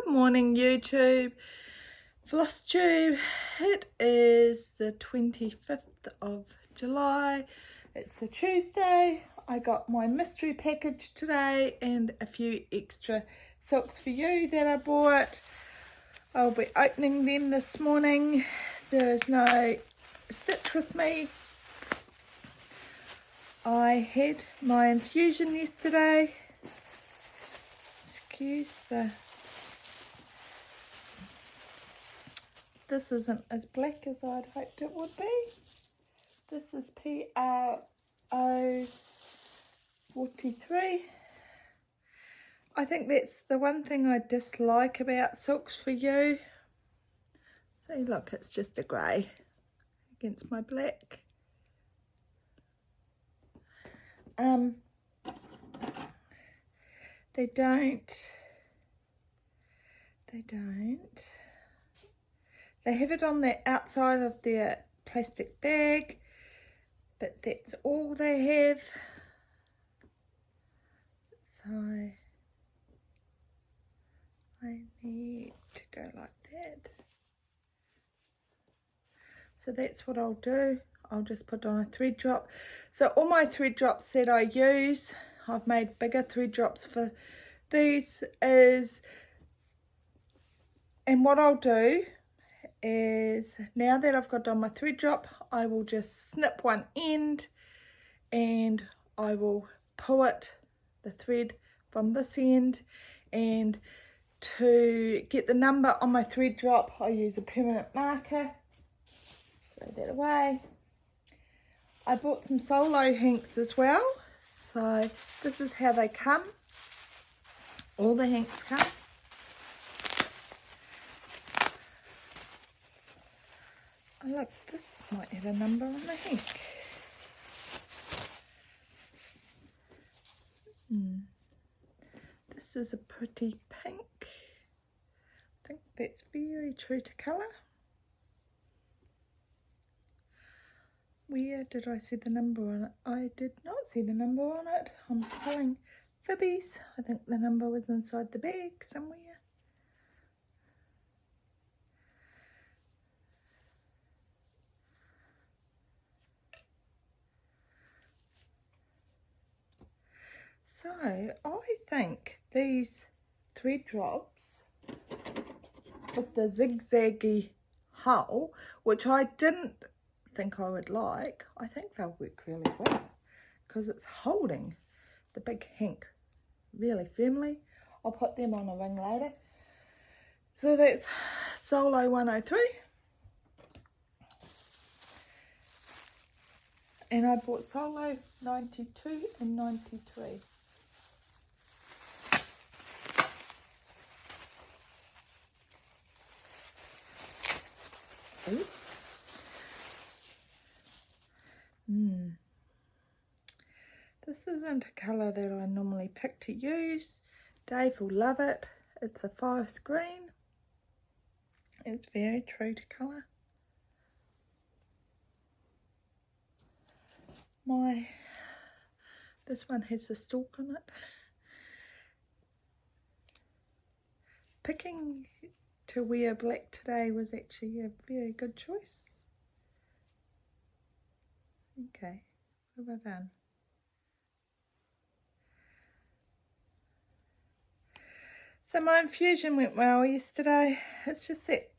Good morning, YouTube. Flosstube. It is the 25th of July. It's a Tuesday. I got my mystery package today and a few extra Silks4U that I bought. I'll be opening them this morning. There is no stitch with me. I had my infusion yesterday. Excuse the... This isn't as black as I'd hoped it would be. This is PRO 43. I think that's the one thing I dislike about Silks4U. See, look, it's just a grey against my black. They have it on the outside of their plastic bag, but that's all they have. So I need to go like that. So that's what I'll do. I'll just put on a thread drop. So all my thread drops that I use, I've made bigger thread drops for these and what I'll do is, now that I've got on my thread drop, I will just snip one end and I will pull the thread from this end, and to get the number on my thread drop I use a permanent marker. Throw that away. I bought some solo hanks as well, so this is how they come. All the hanks come. Oh, look, this might have a number on the hank. This is a pretty pink. I think that's very true to colour. Where did I see the number on it? I did not see the number on it. I'm pulling fibbies. I think the number was inside the bag somewhere. So I think these thread drops with the zigzaggy hull, which I didn't think I would like, I think they'll work really well because it's holding the big hank really firmly. I'll put them on a ring later. So that's Solo 103. And I bought Solo 92 and 93. This isn't a colour that I normally pick to use. Dave will love it. It's a forest green. It's very true to colour. This one has a stalk on it. Picking to wear black today was actually a very good choice. Okay, what have I done? So my infusion went well yesterday. It's just that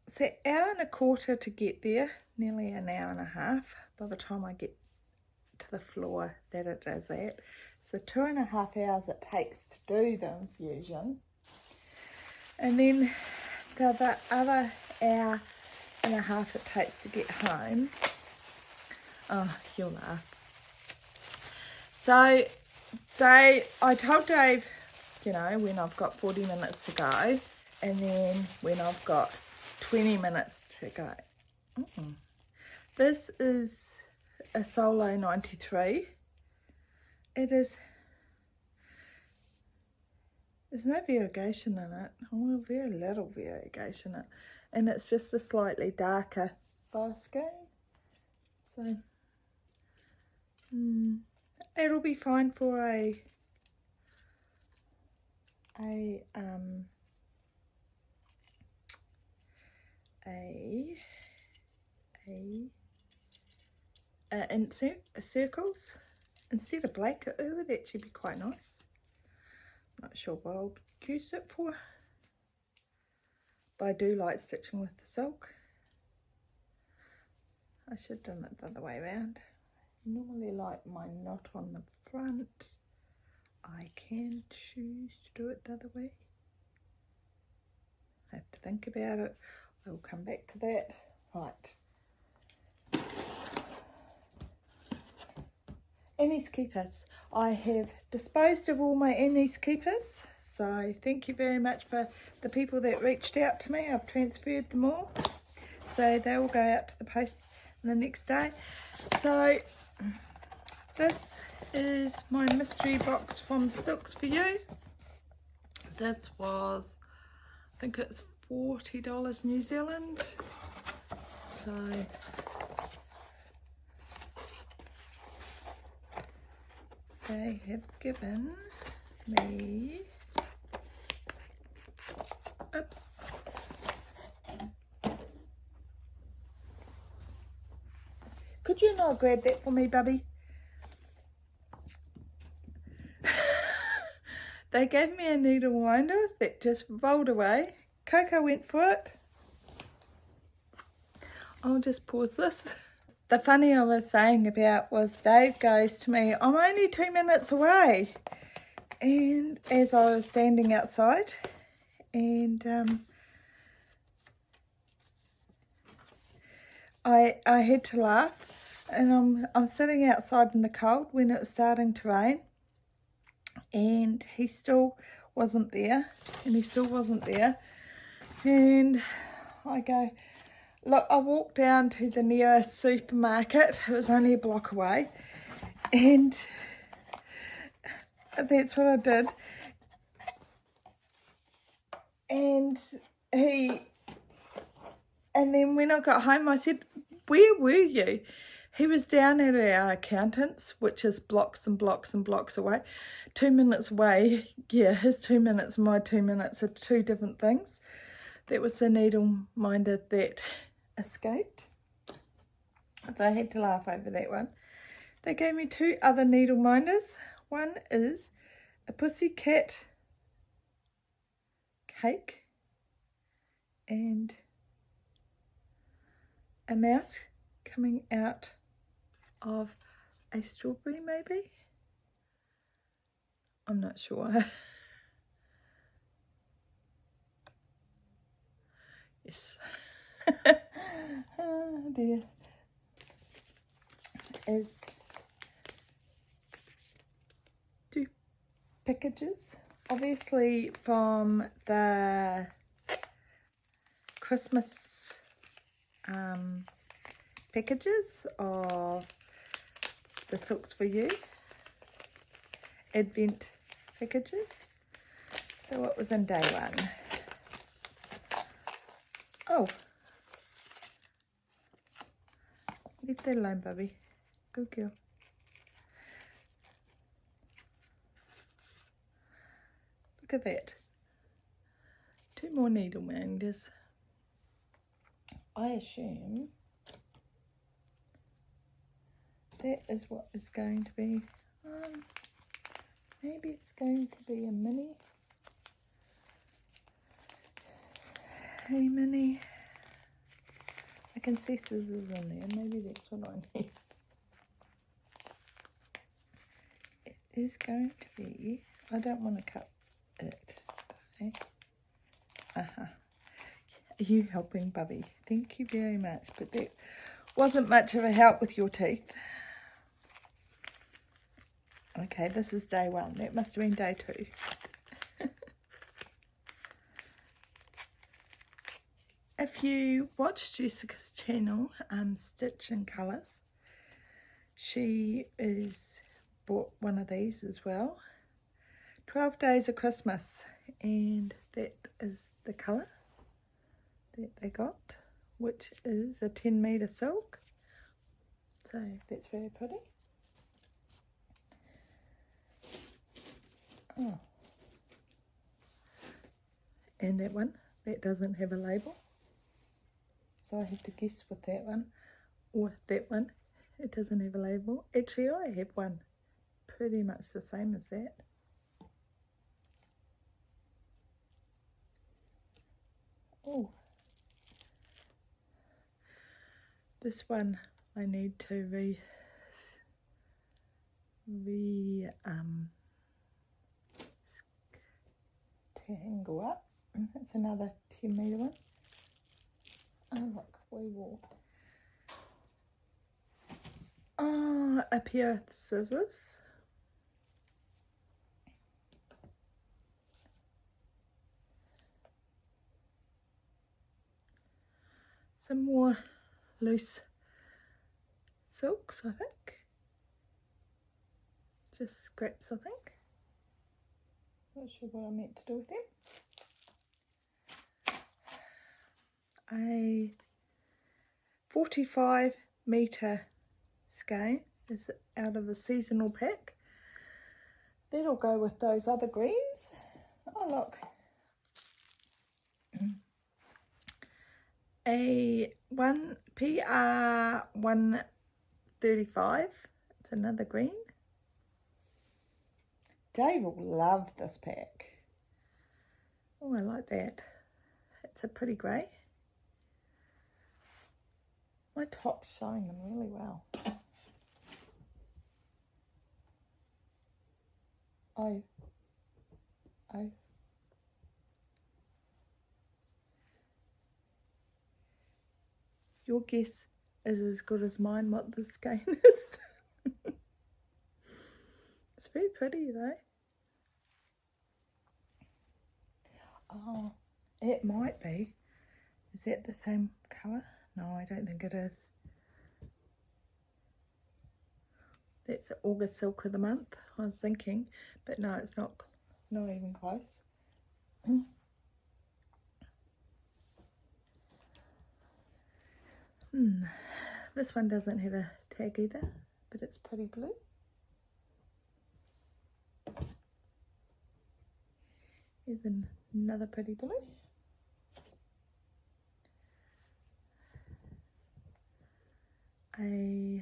it's an hour and a quarter to get there, nearly an hour and a half by the time I get to the floor that it is at. So 2.5 hours it takes to do the infusion. And then the other hour and a half it takes to get home. Oh, you'll laugh. So I told Dave, you know, when I've got 40 minutes to go, and then when I've got 20 minutes to go. This is a Solo 93. There's no variegation in it. Oh, very little variegation in it. And it's just a slightly darker forest green. So it'll be fine for a insert circles instead of black. It would actually be quite nice. Not sure what I'll use it for, but I do like stitching with the silk. I should have done it the other way around. I normally like my knot on the front. I can choose to do it the other way. I have to think about it. I will come back to that. Right. Annie's keepers. I have disposed of all my Annie's keepers. So thank you very much for the people that reached out to me. I've transferred them all. So they will go out to the post the next day. So this is my mystery box from Silks4U. This was, I think it's $40 New Zealand. So they have given me, oops, could you not grab that for me, Bubby? They gave me a needle winder that just rolled away. Coco went for it. I'll just pause this. The funny I was saying about was Dave goes to me, I'm only 2 minutes away. And as I was standing outside, and I had to laugh, and I'm sitting outside in the cold when it was starting to rain, and he still wasn't there, and I go, look, I walked down to the nearest supermarket. It was only a block away, and that's what I did. And then when I got home, I said, where were you? He was down at our accountant's, which is blocks and blocks and blocks away. 2 minutes away. Yeah, his 2 minutes and my 2 minutes are two different things. That was the needle minder that escaped. So I had to laugh over that one. They gave me two other needle minders. One is a pussycat cake and a mouse coming out of a strawberry, maybe? I'm not sure. Yes. Oh dear. Is two packages, obviously from the Christmas packages of the Silks4U Advent packages. So what was in day one? Oh, leave that alone, Bubby. Good girl. Look at that. Two more needle minders. I assume that is what is going to be. Maybe it's going to be a mini. Hey, mini. I can see scissors in there. Maybe that's what I need. It is going to be. I don't want to cut it. Okay. Are you helping, Bubby? Thank you very much. But that wasn't much of a help with your teeth. Okay, this is day one. That must have been day two. If you watch Jessica's channel, Stitch and Colours, she is bought one of these as well. 12 Days of Christmas, and that is the colour that they got, which is a 10 metre silk. So that's very pretty. Oh, and that one that doesn't have a label. So I have to guess with that one or that one. It doesn't have a label. Actually, I have one pretty much the same as that. Oh, this one I need to tangle up. That's another 10 metre one. Oh look, we will. Oh, a pair of scissors. Some more loose silks, I think. Just scraps, I think. Not sure what I meant to do with them. A 45 metre skein is out of the seasonal pack. That'll go with those other greens. Oh look. A PR 135. It's another green. Dave will love this pack. Oh, I like that. It's a pretty grey. My top's showing them really well. Oh. Oh. Your guess is as good as mine what this skein is. It's very pretty though. Oh, it might be. Is that the same colour? No, I don't think it is. That's the August Silk of the Month, I was thinking. But no, it's not even close. This one doesn't have a tag either, but it's pretty blue. Here's another pretty blue. A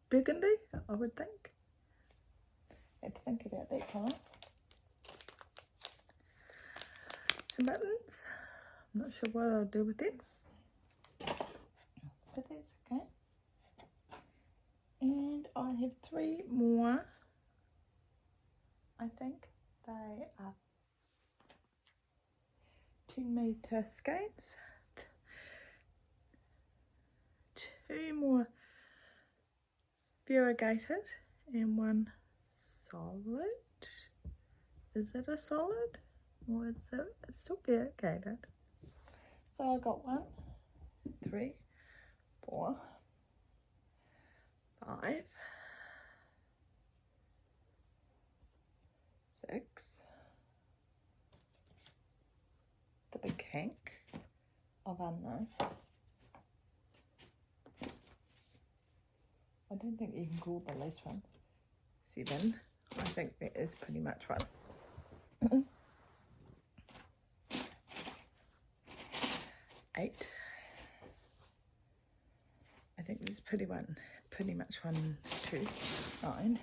burgundy, I would think. I had to think about that colour. Some buttons. I'm not sure what I'll do with them, but that's okay. And I have 3 more. I think they are 10 metre skeins. 2 more variegated and 1 solid. Is it a solid or is it? It's still variegated. So I got 1, 3, 4, 5, 6, the big hank of unknown. I don't think you can call the lace ones 7. I think that is pretty much one. 8. I think there's pretty much 1, 2, 9.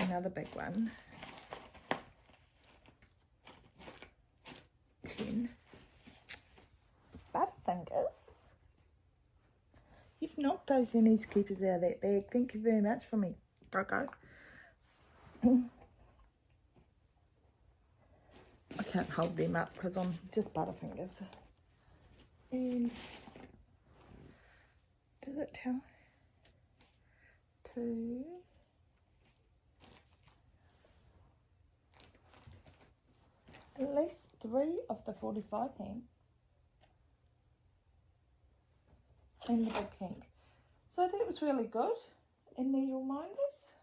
Another big one. 10. Butterfingers. You've knocked those Jenny's keepers out of that bag. Thank you very much for me, Coco. I can't hold them up because I'm just butterfingers. And does it tell? 2. At least 3 of the 45 hanks. And the big hank. So that was really good in needle minders.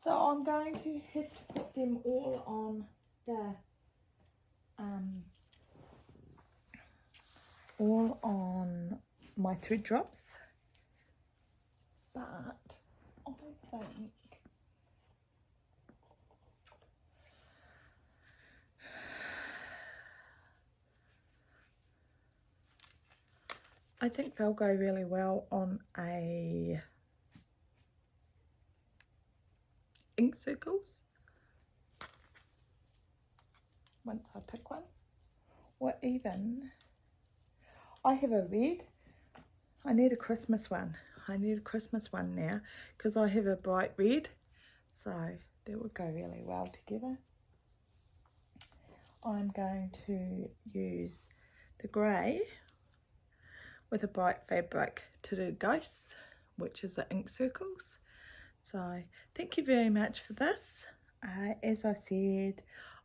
So I'm going to have to put them all on the all on my thread drops, but I think I think they'll go really well on a ink circles once I pick one. Or even, I have a red. I need a Christmas one. I need a Christmas one now because I have a bright red. So that would go really well together. I'm going to use the grey with a bright fabric to do ghosts, which is the ink circles. So thank you very much for this. As I said,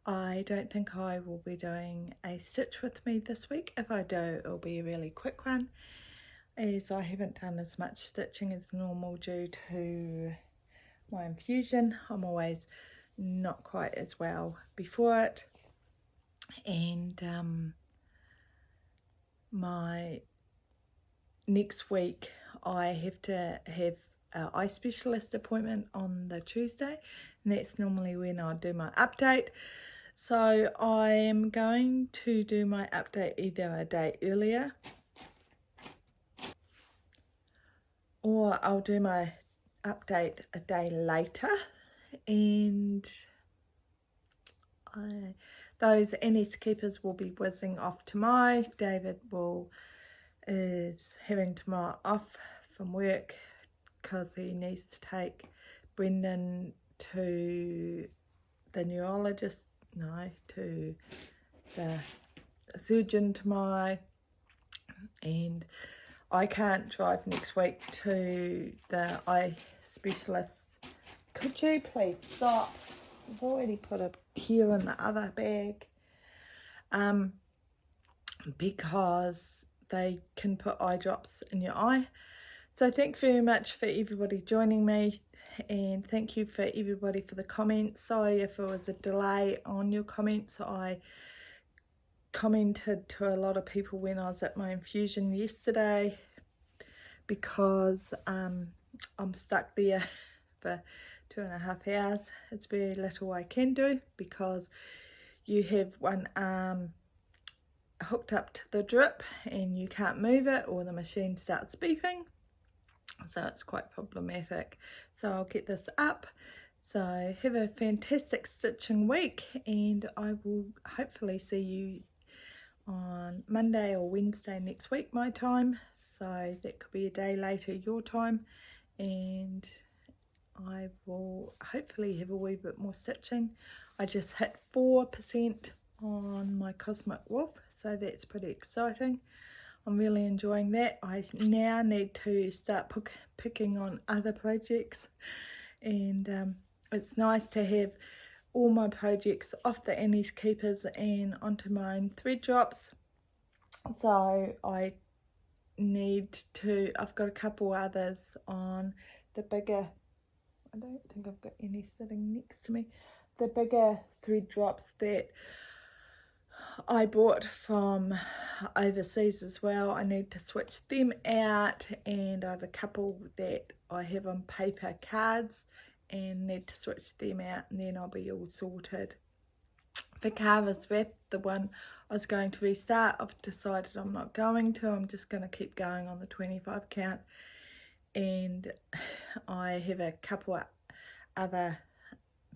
I don't think I will be doing a stitch with me this week. If I do, it'll be a really quick one, as I haven't done as much stitching as normal due to my infusion. I'm always not quite as well before it, and my next week I have to have an eye specialist appointment on the Tuesday, and that's normally when I do my update. So I am going to do my update either a day earlier, or I'll do my update a day later, and those NS keepers will be whizzing off tomorrow. David is having tomorrow off from work because he needs to take Brendan to the neurologist, to the surgeon tomorrow, and I can't drive next week to the eye specialist. Could you please stop? I've already put a tear in the other bag, because they can put eye drops in your eye. So thank you very much for everybody joining me, and thank you for everybody for the comments. Sorry if there was a delay on your comments. I commented to a lot of people when I was at my infusion yesterday, because I'm stuck there for 2.5 hours. It's very little I can do because you have one arm hooked up to the drip and you can't move it, or the machine starts beeping. So it's quite problematic. So I'll get this up. So have a fantastic stitching week, and I will hopefully see you on Monday or Wednesday next week my time. So that could be a day later your time, and I will hopefully have a wee bit more stitching. I just hit 4% on my Cosmic Wolf, so that's pretty exciting. I'm really enjoying that. I now need to start picking on other projects, and it's nice to have all my projects off the Annie's Keepers and onto my own thread drops. So I've got a couple others on the bigger, I don't think I've got any sitting next to me, the bigger thread drops that I bought from overseas as well. I need to switch them out, and I have a couple that I have on paper cards and need to switch them out, and then I'll be all sorted. For Carver's Wrap, the one I was going to restart, I've decided I'm not going to. I'm just going to keep going on the 25 count, and I have a couple of other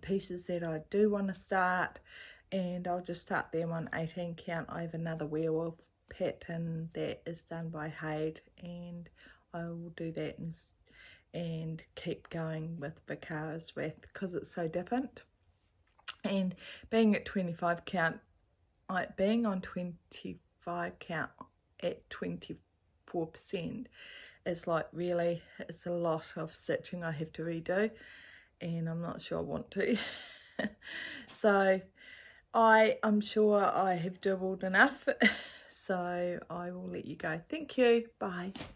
pieces that I do want to start, and I'll just start them on 18 count. I have another werewolf pattern that is done by Haid, and I will do that and keep going with Vicara's Wrath because it's so different. And being at 25 count, being on 25 count at 24% is like, really, it's a lot of stitching I have to redo, and I'm not sure I want to. So I'm sure I have dribbled enough, so I will let you go. Thank you. Bye.